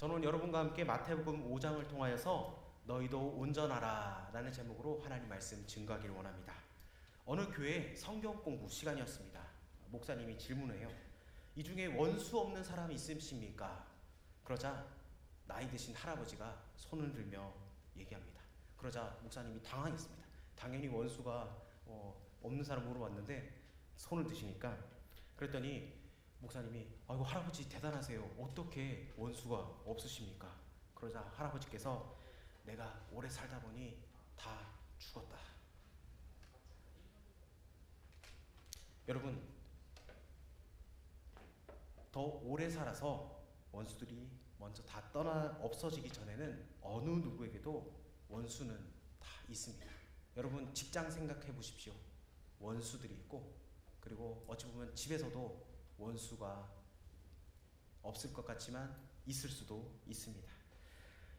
저는 여러분과 함께 마태복음 5장을 통하여서 너희도 온전하라 라는 제목으로 하나님 말씀 증거하기를 원합니다. 어느 교회 성경 공부 시간이었습니다. 목사님이 질문해요. 이 중에 원수 없는 사람이 있으십니까? 그러자 나이 드신 할아버지가 손을 들며 얘기합니다. 그러자 목사님이 당황했습니다. 당연히 원수가 없는 사람 물어봤는데 손을 드시니까, 그랬더니 목사님이 아이고 할아버지 대단하세요. 어떻게 원수가 없으십니까? 그러자 할아버지께서 내가 오래 살다 보니 다 죽었다. 여러분, 더 오래 살아서 원수들이 먼저 다 떠나 없어지기 전에는 어느 누구에게도 원수는 다 있습니다. 여러분 직장 생각해 보십시오. 원수들이 있고, 그리고 어찌 보면 집에서도 원수가 없을 것 같지만 있을 수도 있습니다.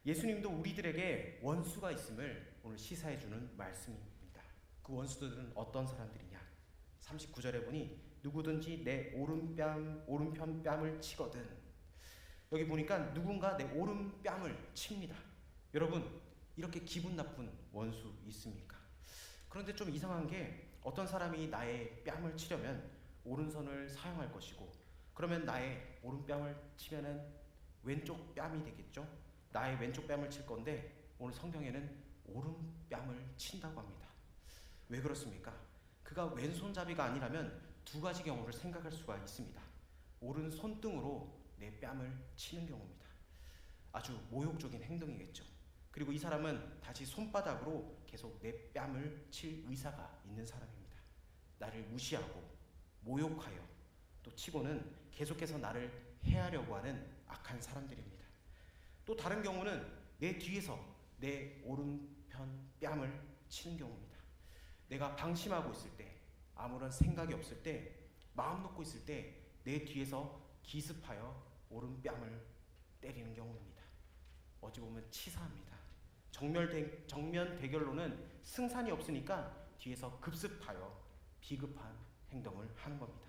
예수님도 우리들에게 원수가 있음을 오늘 시사해 주는 말씀입니다. 그 원수들은 어떤 사람들이냐? 39절에 보니 누구든지 내 오른편 뺨을 치거든. 여기 보니까 누군가 내 오른뺨을 칩니다. 여러분, 이렇게 기분 나쁜 원수 있습니까? 그런데 좀 이상한 게, 어떤 사람이 나의 뺨을 치려면 오른손을 사용할 것이고, 그러면 나의 오른뺨을 치면은 왼쪽 뺨이 되겠죠? 나의 왼쪽 뺨을 칠 건데 오늘 성경에는 오른뺨을 친다고 합니다. 왜 그렇습니까? 그가 왼손잡이가 아니라면 두 가지 경우를 생각할 수가 있습니다. 오른 손등으로 내 뺨을 치는 경우입니다. 아주 모욕적인 행동이겠죠. 그리고 이 사람은 다시 손바닥으로 계속 내 뺨을 칠 의사가 있는 사람입니다. 나를 무시하고 모욕하여 또 치고는 계속해서 나를 해하려고 하는 악한 사람들입니다. 또 다른 경우는 내 뒤에서 내 오른편 뺨을 치는 경우입니다. 내가 방심하고 있을 때, 아무런 생각이 없을 때, 마음 놓고 있을 때 내 뒤에서 기습하여 오른뺨을 때리는 경우입니다. 어찌 보면 치사합니다. 정면 대결로는 승산이 없으니까 뒤에서 급습하여 비급한 행동을 하는 겁니다.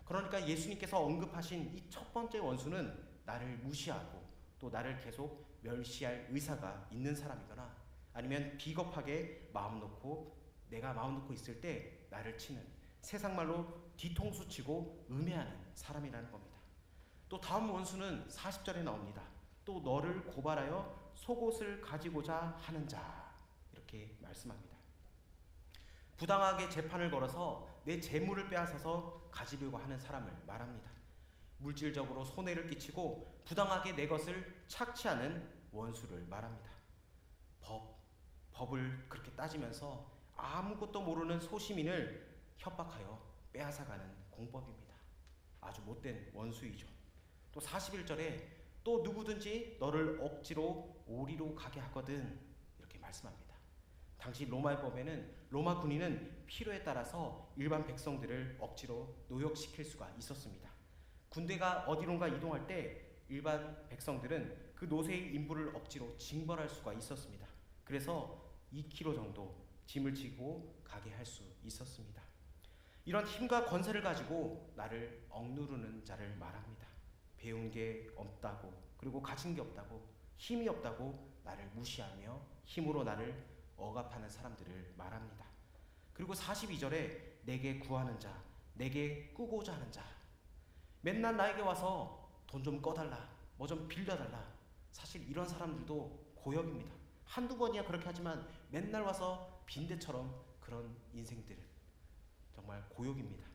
그러니까 예수님께서 언급하신 이 첫 번째 원수는 나를 무시하고 또 나를 계속 멸시할 의사가 있는 사람이거나, 아니면 비겁하게 내가 마음 놓고 있을 때 나를 치는, 세상 말로 뒤통수 치고 음해하는 사람이라는 겁니다. 또 다음 원수는 40절에 나옵니다. 또 너를 고발하여 속옷을 가지고자 하는 자, 이렇게 말씀합니다. 부당하게 재판을 걸어서 내 재물을 빼앗아서 가지려고 하는 사람을 말합니다. 물질적으로 손해를 끼치고 부당하게 내 것을 착취하는 원수를 말합니다. 법을 그렇게 따지면서 아무것도 모르는 소시민을 협박하여 빼앗아가는 공법입니다. 아주 못된 원수이죠. 또 41절에 또 누구든지 너를 억지로 오리로 가게 하거든, 이렇게 말씀합니다. 당시 로마의 법에는 로마 군인은 필요에 따라서 일반 백성들을 억지로 노역시킬 수가 있었습니다. 군대가 어디론가 이동할 때 일반 백성들은 그 노새의 인부를 억지로 징벌할 수가 있었습니다. 그래서 2km 정도 짐을 지고 가게 할 수 있었습니다. 이런 힘과 권세를 가지고 나를 억누르는 자를 말합니다. 배운 게 없다고, 그리고 가진 게 없다고, 힘이 없다고 나를 무시하며 힘으로 나를 억압하는 사람들을 말합니다. 그리고 42절에 내게 구하는 자, 내게 꾸고자 하는 자, 맨날 나에게 와서 돈 좀 꺼달라, 뭐 좀 빌려달라. 사실 이런 사람들도 고역입니다. 한두 번이야 그렇게 하지만 맨날 와서 빈대처럼 그런 인생들, 정말 고역입니다.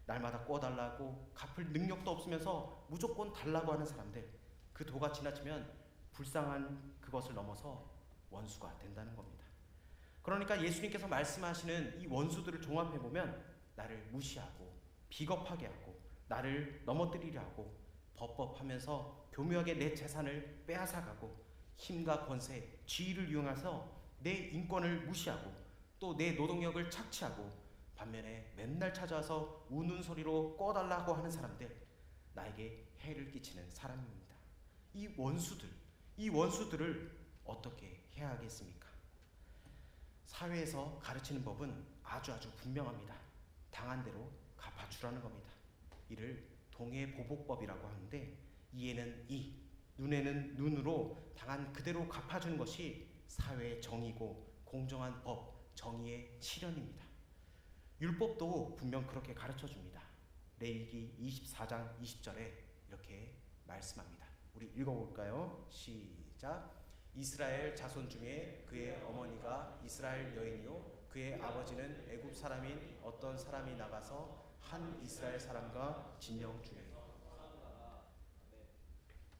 날마다 꿔달라고, 갚을 능력도 없으면서 무조건 달라고 하는 사람들, 그 도가 지나치면 불쌍한 그것을 넘어서 원수가 된다는 겁니다. 그러니까 예수님께서 말씀하시는 이 원수들을 종합해보면 나를 무시하고 비겁하게 하고 나를 넘어뜨리려 하고 법법하면서 교묘하게 내 재산을 빼앗아가고 힘과 권세, 지위를 이용해서 내 인권을 무시하고 또 내 노동력을 착취하고, 반면에 맨날 찾아와서 우는 소리로 꺼달라고 하는 사람들, 나에게 해를 끼치는 사람입니다. 이 원수들을 어떻게 해야 하겠습니까? 사회에서 가르치는 법은 아주 분명합니다. 당한 대로 갚아주라는 겁니다. 이를 동해보복법이라고 하는데, 이에는 이, 눈에는 눈으로 당한 그대로 갚아주는 것이 사회의 정의고 공정한 법, 정의의 실현입니다. 율법도 분명 그렇게 가르쳐줍니다. 레위기 24장 20절에 이렇게 말씀합니다. 우리 읽어볼까요? 시작. 이스라엘 자손 중에 그의 어머니가 이스라엘 여인이요 그의 아버지는 애굽 사람인 어떤 사람이 나가서 한 이스라엘 사람과 진영 중에.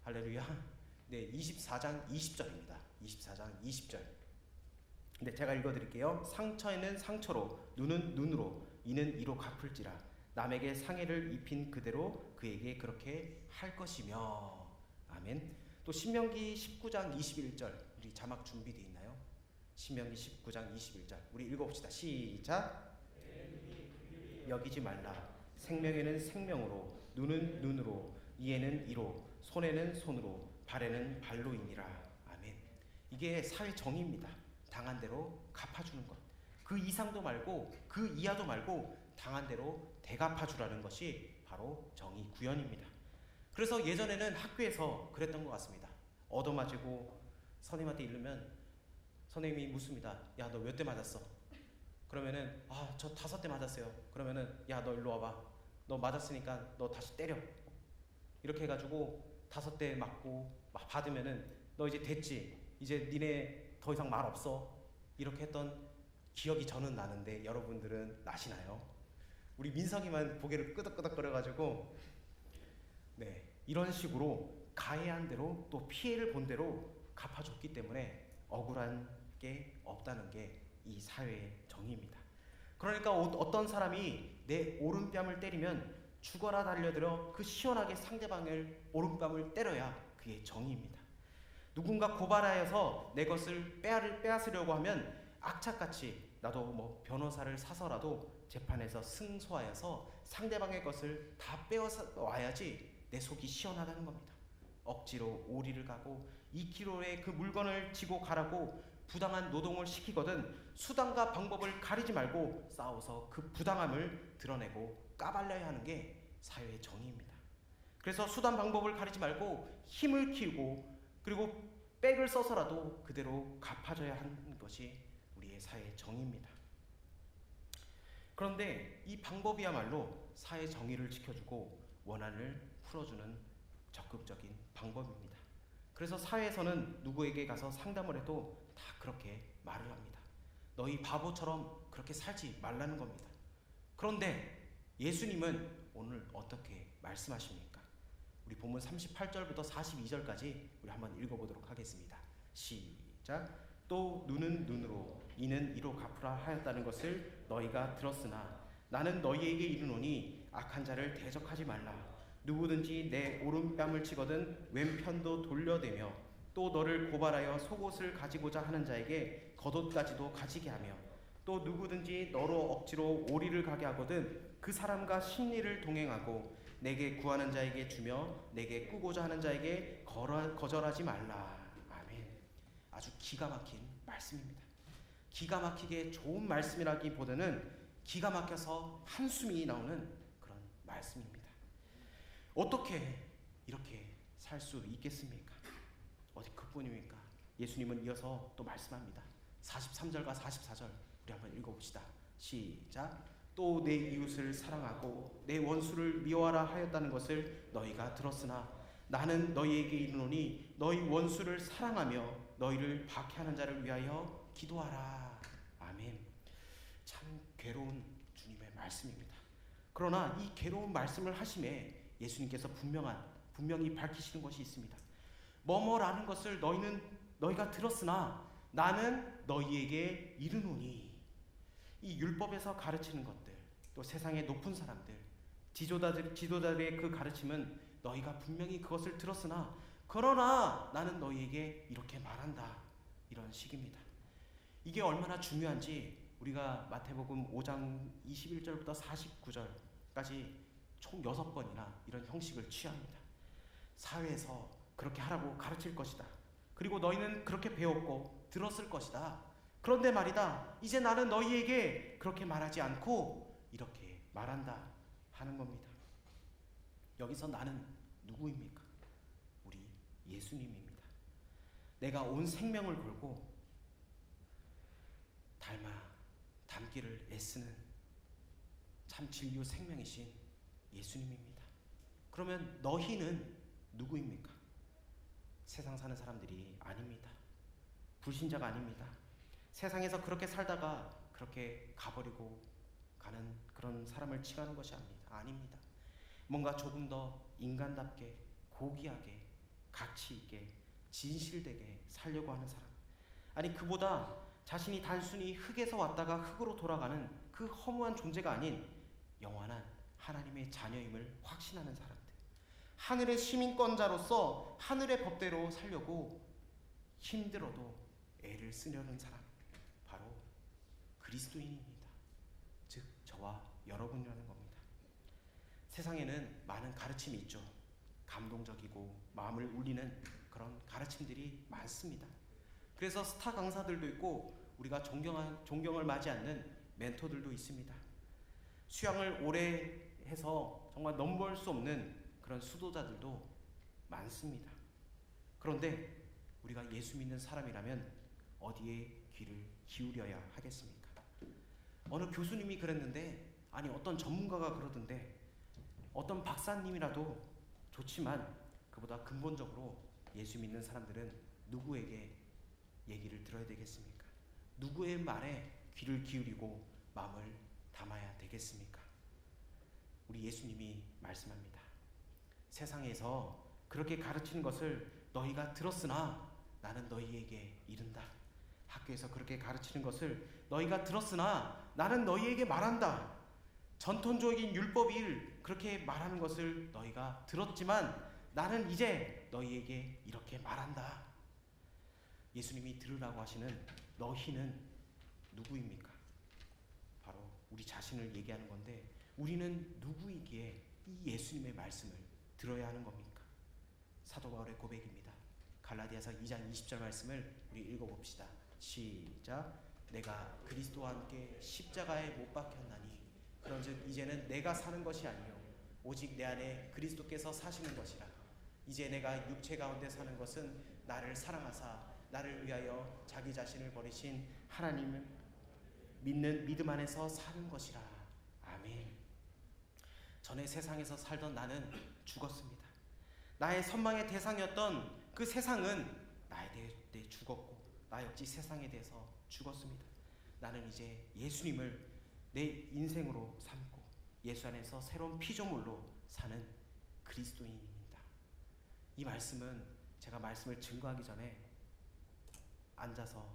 할렐루야. 네, 24장 20절입니다. 24장 20절. 네, 제가 읽어드릴게요. 상처에는 상처로, 눈은 눈으로, 이는 이로 갚을지라. 남에게 상해를 입힌 그대로 그에게 그렇게 할 것이며. 아멘. 또 신명기 19장 21절. 우리 자막 준비되어 있나요? 신명기 19장 21절. 우리 읽어봅시다. 시작. 여기지 말라. 생명에는 생명으로, 눈은 눈으로, 이에는 이로, 손에는 손으로, 발에는 발로이니라. 아멘. 이게 사회 정의입니다. 당한 대로 갚아주는 것. 그 이상도 말고 그 이하도 말고 당한 대로 대갚아주라는 것이 바로 정의 구현입니다. 그래서 예전에는 학교에서 그랬던 것 같습니다. 얻어맞고 선생님한테 이르면 선생님이 묻습니다. 야, 너 몇 대 맞았어? 그러면은 저 5대 맞았어요. 그러면은 야, 너 일로 와봐. 너 맞았으니까 너 다시 때려. 이렇게 해가지고 5대 맞고 받으면은 너 이제 됐지. 이제 니네 더 이상 말 없어. 이렇게 했던 기억이 저는 나는데 여러분들은 나시나요? 우리 민석이만 고개를 끄덕끄덕거려가지고 네, 이런 식으로 가해한 대로 또 피해를 본 대로 갚아줬기 때문에 억울한 게 없다는 게 이 사회의 정의입니다. 그러니까 어떤 사람이 내 오른뺨을 때리면 죽어라 달려들어 그 시원하게 상대방을 오른뺨을 때려야 그게 정의입니다. 누군가 고발하여서 내 것을 빼앗으려고 하면 악착같이 나도 뭐 변호사를 사서라도 재판에서 승소하여서 상대방의 것을 다 빼앗아 와야지 내 속이 시원하다는 겁니다. 억지로 오리를 가고 2kg의 그 물건을 지고 가라고 부당한 노동을 시키거든 수단과 방법을 가리지 말고 싸워서 그 부당함을 드러내고 까발려야 하는 게 사회의 정의입니다. 그래서 수단 방법을 가리지 말고 힘을 키우고 그리고 백을 써서라도 그대로 갚아줘야 하는 것이 우리의 사회의 정의입니다. 그런데 이 방법이야말로 사회 정의를 지켜주고 원한을 풀어주는 적극적인 방법입니다. 그래서 사회에서는 누구에게 가서 상담을 해도 다 그렇게 말을 합니다. 너희 바보처럼 그렇게 살지 말라는 겁니다. 그런데 예수님은 오늘 어떻게 말씀하십니까? 우리 본문 38절부터 42절까지 우리 한번 읽어보도록 하겠습니다. 시작. 또 눈은 눈으로 이는 이로 갚으라 하였다는 것을 너희가 들었으나 나는 너희에게 이르노니 악한 자를 대적하지 말라. 누구든지 내 오른뺨을 치거든 왼편도 돌려대며 또 너를 고발하여 속옷을 가지고자 하는 자에게 겉옷까지도 가지게 하며 또 누구든지 너로 억지로 오리를 가게 하거든 그 사람과 심리를 동행하고 내게 구하는 자에게 주며 내게 꾸고자 하는 자에게 거절하지 말라. 아멘. 아주 기가 막힌 말씀입니다. 기가 막히게 좋은 말씀이라기보다는 기가 막혀서 한숨이 나오는 그런 말씀입니다. 어떻게 이렇게 살 수 있겠습니까? 어디 그뿐입니까? 예수님은 이어서 또 말씀합니다. 43절과 44절 우리 한번 읽어봅시다. 시작. 또 내 이웃을 사랑하고 내 원수를 미워하라 하였다는 것을 너희가 들었으나 나는 너희에게 이르노니 너희 원수를 사랑하며 너희를 박해하는 자를 위하여 기도하라. 아멘. 참 괴로운 주님의 말씀입니다. 그러나 이 괴로운 말씀을 하심에 예수님께서 분명히 밝히시는 것이 있습니다. 뭐뭐라는 것을 너희가 들었으나 나는 너희에게 이르노니. 이 율법에서 가르치는 것들, 또 세상의 높은 사람들, 지도자들의 그 가르침은 너희가 분명히 그것을 들었으나 그러나 나는 너희에게 이렇게 말한다. 이런 식입니다. 이게 얼마나 중요한지 우리가 마태복음 5장 21절부터 49절까지 총 6번이나 이런 형식을 취합니다. 사회에서 그렇게 하라고 가르칠 것이다. 그리고 너희는 그렇게 배웠고 들었을 것이다. 그런데 말이다. 이제 나는 너희에게 그렇게 말하지 않고 이렇게 말한다 하는 겁니다. 여기서 나는 누구입니까? 우리 예수님입니다. 내가 온 생명을 걸고 닮기를 애쓰는 참 진리요 생명이신 예수님입니다. 그러면 너희는 누구입니까? 세상 사는 사람들이 아닙니다. 불신자가 아닙니다. 세상에서 그렇게 살다가 그렇게 가버리고 가는 그런 사람을 칭하는 것이 아닙니다. 뭔가 조금 더 인간답게, 고귀하게, 가치 있게, 진실되게 살려고 하는 사람. 아니, 그보다 자신이 단순히 흙에서 왔다가 흙으로 돌아가는 그 허무한 존재가 아닌 영원한 하나님의 자녀임을 확신하는 사람들. 하늘의 시민권자로서 하늘의 법대로 살려고 힘들어도 애를 쓰려는 사람. 바로 그리스도인입니다. 즉 저와 여러분이라는 겁니다. 세상에는 많은 가르침이 있죠. 감동적이고 마음을 울리는 그런 가르침들이 많습니다. 그래서 스타 강사들도 있고 우리가 존경을 마지 않는 멘토들도 있습니다. 수양을 오래 해서 정말 넘볼 수 없는 그런 수도자들도 많습니다. 그런데 우리가 예수 믿는 사람이라면 어디에 귀를 기울여야 하겠습니까? 어느 교수님이 그랬는데, 아니 어떤 전문가가 그러던데, 어떤 박사님이라도 좋지만 그보다 근본적으로 예수 믿는 사람들은 누구에게 얘기를 들어야 되겠습니까? 누구의 말에 귀를 기울이고 마음을 담아야 되겠습니까? 우리 예수님이 말씀합니다. 세상에서 그렇게 가르치는 것을 너희가 들었으나 나는 너희에게 이른다. 학교에서 그렇게 가르치는 것을 너희가 들었으나 나는 너희에게 말한다. 전통적인 율법을 그렇게 말하는 것을 너희가 들었지만 나는 이제 너희에게 이렇게 말한다. 예수님이 들으라고 하시는 너희는 누구입니까? 바로 우리 자신을 얘기하는 건데, 우리는 누구이기에 이 예수님의 말씀을 들어야 하는 겁니까? 사도 바울의 고백입니다. 갈라디아서 2장 20절 말씀을 우리 읽어봅시다. 시작. 내가 그리스도와 함께 십자가에 못 박혔나니 그런즉 이제는 내가 사는 것이 아니요 오직 내 안에 그리스도께서 사시는 것이라. 이제 내가 육체 가운데 사는 것은 나를 사랑하사 나를 위하여 자기 자신을 버리신 하나님을 믿는 믿음 안에서 사는 것이라. 아멘. 전에 세상에서 살던 나는 죽었습니다. 나의 선망의 대상이었던 그 세상은 나에 대해 죽었고 나 역시 세상에 대해서 죽었습니다. 나는 이제 예수님을 내 인생으로 삼고 예수 안에서 새로운 피조물로 사는 그리스도인입니다. 이 말씀은 제가 말씀을 증거하기 전에 앉아서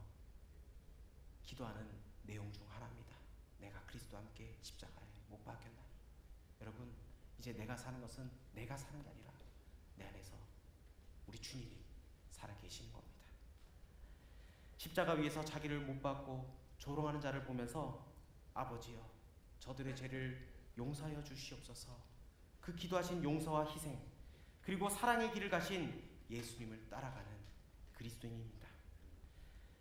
기도하는 내용 중 하나입니다. 내가 그리스도와 함께 십자가에 못 박혔나니. 여러분, 이제 내가 사는 것은 내가 사는 게 아니라 내 안에서 우리 주님이 살아 계시는 겁니다. 십자가 위에서 자기를 못 박고 조롱하는 자를 보면서 아버지여 저들의 죄를 용서하여 주시옵소서. 그 기도하신 용서와 희생 그리고 사랑의 길을 가신 예수님을 따라가는 그리스도인입니다.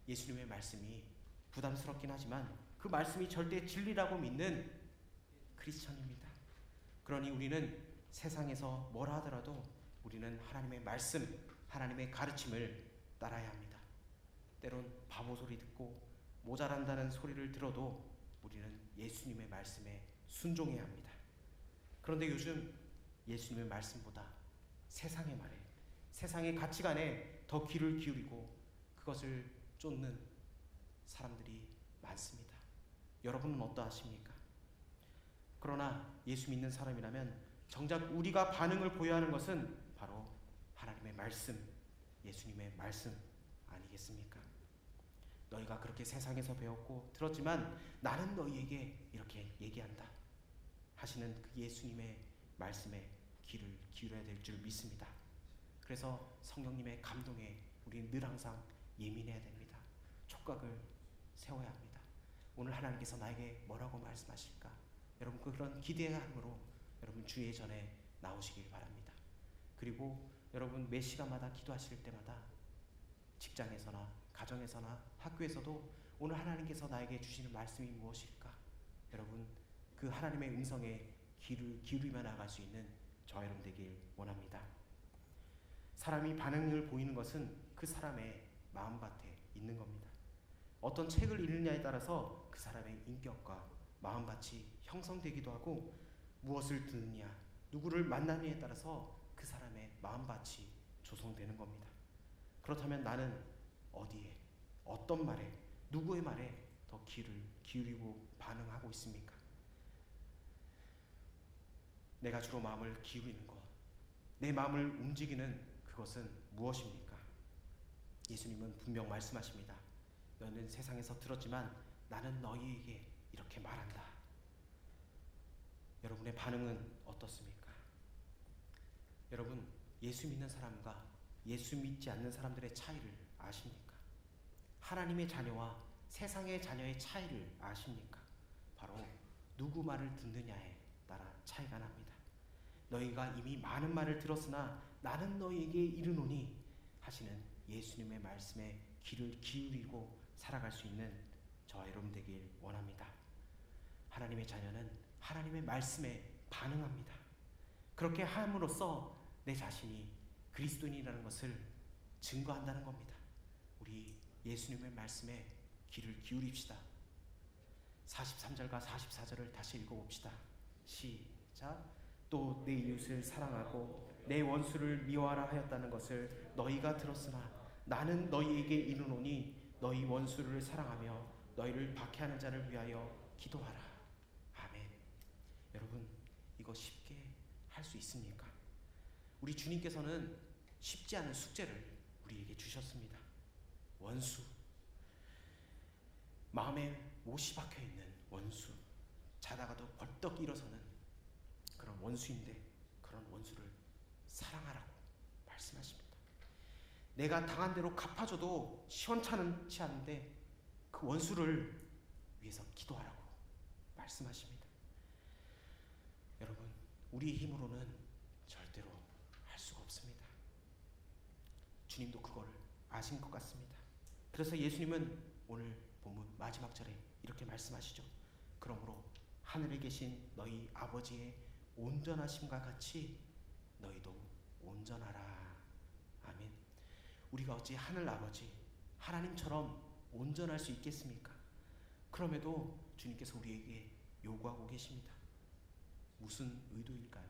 예수님의 말씀이 부담스럽긴 하지만 그 말씀이 절대 진리라고 믿는 크리스천입니다. 그러니 우리는 세상에서 뭐라 하더라도 우리는 하나님의 말씀, 하나님의 가르침을 따라야 합니다. 때론 바보 소리 듣고 모자란다는 소리를 들어도 우리는 예수님의 말씀에 순종해야 합니다. 그런데 요즘 예수님의 말씀보다 세상의 말에, 세상의 가치관에 더 귀를 기울이고 그것을 쫓는 사람들이 많습니다. 여러분은 어떠하십니까? 그러나 예수 믿는 사람이라면 정작 우리가 반응을 보여야 하는 것은 바로 하나님의 말씀, 예수님의 말씀 아니겠습니까? 너희가 그렇게 세상에서 배웠고 들었지만 나는 너희에게 이렇게 얘기한다 하시는 그 예수님의 말씀에 귀를 기울여야 될 줄 믿습니다. 그래서 성령님의 감동에 우리는 늘 항상 예민해야 됩니다. 촉각을 세워야 합니다. 오늘 하나님께서 나에게 뭐라고 말씀하실까? 여러분 그런 기대함으로 여러분 주의 전에 나오시길 바랍니다. 그리고 여러분 매 시간마다 기도하실 때마다 직장에서나 가정에서나 학교에서도 오늘 하나님께서 나에게 주시는 말씀이 무엇일까? 여러분 그 하나님의 음성에 귀를 기울이며 나아갈 수 있는 저와 여러분 되길 원합니다. 사람이 반응을 보이는 것은 그 사람의 마음밭에 있는 겁니다. 어떤 책을 읽느냐에 따라서 그 사람의 인격과 마음밭이 형성되기도 하고, 무엇을 듣느냐, 누구를 만나느냐에 따라서 그 사람의 마음밭이 조성되는 겁니다. 그렇다면 나는 어디에, 어떤 말에, 누구의 말에 더 귀를 기울이고 반응하고 있습니까? 내가 주로 마음을 기울이는 것, 내 마음을 움직이는 그것은 무엇입니까? 예수님은 분명 말씀하십니다. 너는 세상에서 들었지만 나는 너희에게 이렇게 말한다. 여러분의 반응은 어떻습니까? 여러분, 예수 믿는 사람과 예수 믿지 않는 사람들의 차이를 아십니까? 하나님의 자녀와 세상의 자녀의 차이를 아십니까? 바로 누구 말을 듣느냐에 따라 차이가 납니다. 너희가 이미 많은 말을 들었으나 나는 너희에게 이르노니 하시는 예수님의 말씀에 귀를 기울이고 살아갈 수 있는 저와 여러분 되길 원합니다. 하나님의 자녀는 하나님의 말씀에 반응합니다. 그렇게 함으로써 내 자신이 그리스도인이라는 것을 증거한다는 겁니다. 우리 예수님의 말씀에 귀를 기울입시다. 43절과 44절을 다시 읽어봅시다. 시작. 또 내 이웃을 사랑하고 내 원수를 미워하라 하였다는 것을 너희가 들었으나 나는 너희에게 이르노니 너희 원수를 사랑하며 너희를 박해하는 자를 위하여 기도하라. 아멘. 여러분, 이거 쉽게 할 수 있습니까? 우리 주님께서는 쉽지 않은 숙제를 우리에게 주셨습니다. 원수, 마음에 못이 박혀있는 원수, 자다가도 벌떡 일어서는 그런 원수인데 그런 원수를 사랑하라고 말씀하십니다. 내가 당한 대로 갚아줘도 시원찮지 않은데 그 원수를 위해서 기도하라고 말씀하십니다. 여러분, 우리의 힘으로는 절대로 할 수가 없습니다. 주님도 그걸 아신 것 같습니다. 그래서 예수님은 오늘 본문 마지막 절에 이렇게 말씀하시죠. 그러므로 하늘에 계신 너희 아버지의 온전하심과 같이 너희도 온전하라. 아멘. 우리가 어찌 하늘 아버지 하나님처럼 온전할 수 있겠습니까? 그럼에도 주님께서 우리에게 요구하고 계십니다. 무슨 의도일까요?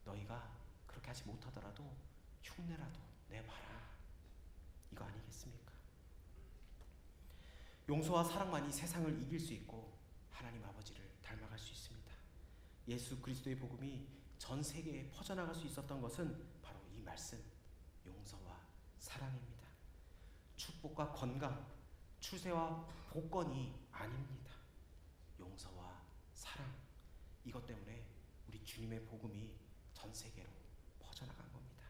너희가 그렇게 하지 못하더라도 흉내라도 내봐라. 이거 아니겠습니까? 용서와 사랑만이 세상을 이길 수 있고 하나님 아버지를 닮아갈 수 있습니다. 예수 그리스도의 복음이 전 세계에 퍼져나갈 수 있었던 것은 바로 이 말씀, 용서와 사랑입니다. 축복과 건강, 출세와 복권이 아닙니다. 용서와 사랑, 이것 때문에 우리 주님의 복음이 전 세계로 퍼져나간 겁니다.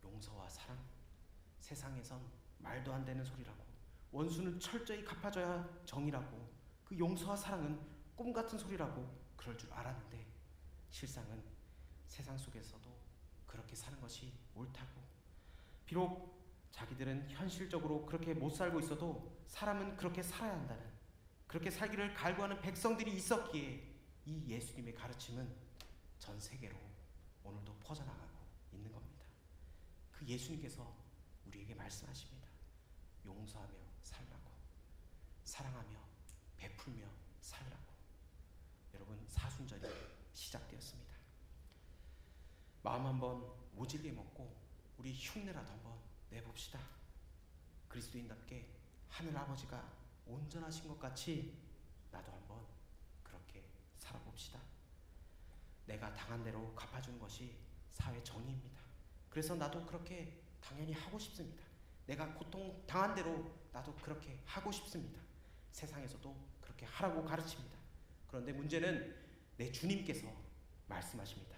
용서와 사랑, 세상에선 말도 안 되는 소리라고, 원수는 철저히 갚아줘야 정이라고, 그 용서와 사랑은 꿈 같은 소리라고 그럴 줄 알았는데 실상은 세상 속에서도 그렇게 사는 것이 옳다고, 비록 자기들은 현실적으로 그렇게 못 살고 있어도 사람은 그렇게 살아야 한다는, 그렇게 살기를 갈구하는 백성들이 있었기에 이 예수님의 가르침은 전 세계로 오늘도 퍼져나가고 있는 겁니다. 그 예수님께서 우리에게 말씀하십니다. 용서하며 살라고, 사랑하며 베풀며 살라고. 여러분, 사순절이 시작되었습니다. 마음 한번 오지게 먹고 우리 흉내라도 한번 내봅시다. 그리스도인답게 하늘 아버지가 온전하신 것 같이 나도 한번 그렇게 살아봅시다. 내가 당한 대로 갚아주는 것이 사회 정의입니다. 그래서 나도 그렇게 당연히 하고 싶습니다. 내가 고통 당한 대로 나도 그렇게 하고 싶습니다. 세상에서도 그렇게 하라고 가르칩니다. 그런데 문제는 내 주님께서 말씀하십니다.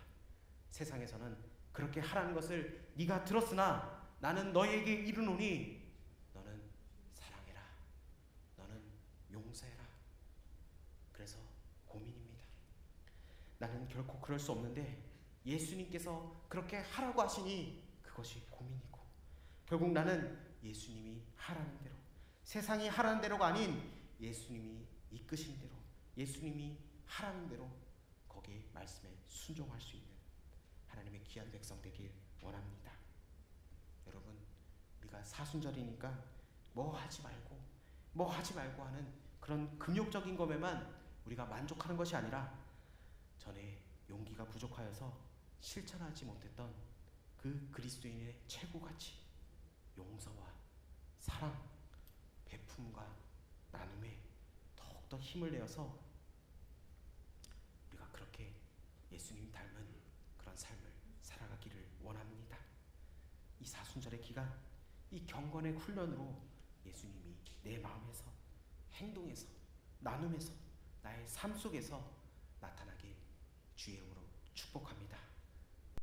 세상에서는 그렇게 하라는 것을 네가 들었으나 나는 너에게 이르노니 너는 사랑해라, 너는 용서해라. 그래서 고민입니다. 나는 결코 그럴 수 없는데 예수님께서 그렇게 하라고 하시니 그것이 고민이고, 결국 나는 예수님이 하라는 대로, 세상이 하라는 대로가 아닌 예수님이 이끄신 대로, 예수님이 하라는 대로 거기에 말씀에 순종할 수 있는 하나님의 귀한 백성 되길 원합니다. 사순절이니까 뭐 하지 말고 하는 그런 금욕적인 것에만 우리가 만족하는 것이 아니라 전에 용기가 부족하여서 실천하지 못했던 그 그리스도인의 최고 가치, 용서와 사랑, 베품과 나눔에 더욱더 힘을 내어서 우리가 그렇게 예수님 닮은 그런 삶을 살아가기를 원합니다. 이 사순절의 기간, 이 경건의 훈련으로 예수님이 내 마음에서, 행동에서, 나눔에서, 나의 삶 속에서 나타나길 주의 이름으로 축복합니다.